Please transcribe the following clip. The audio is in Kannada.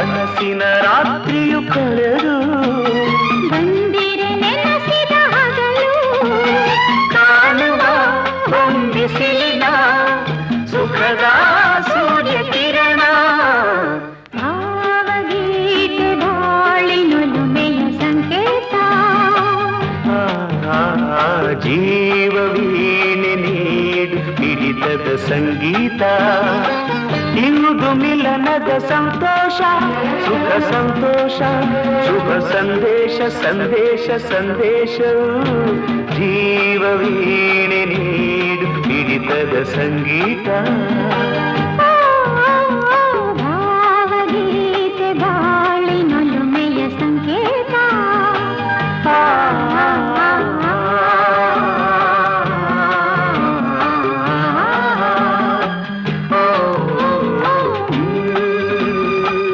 ಕನಸಿನ ರಾತ್ರಿಯು ಕಳೆದು ಬಂದಿರೆ ನೆನಸಿದ ಹಗಲು ಕಾಣುವ ಹೊಂದಿಸಿದ ಸುಖದ ಸೂರ್ಯ ಕಿರಣ ಭಾವಗೀತೆ ಬಾಳಿನುಲುಮೆಯ ಸಂಕೇತ ಜೀವ ವೀಣೆ ನೀಡು ಹಿಡಿತದ ಸಂಗೀತ ಇಂದು ಮಿಲನದ ಸಂತೋಷ ಸುಖ ಸಂತೋಷ ಶುಭ ಸಂದೇಶ ಸಂದೇಶ ಸಂದೇಶವು ಜೀವ ವೀಣೆ ನೀಡು ಹಿಡಿತದ ಸಂಗೀತ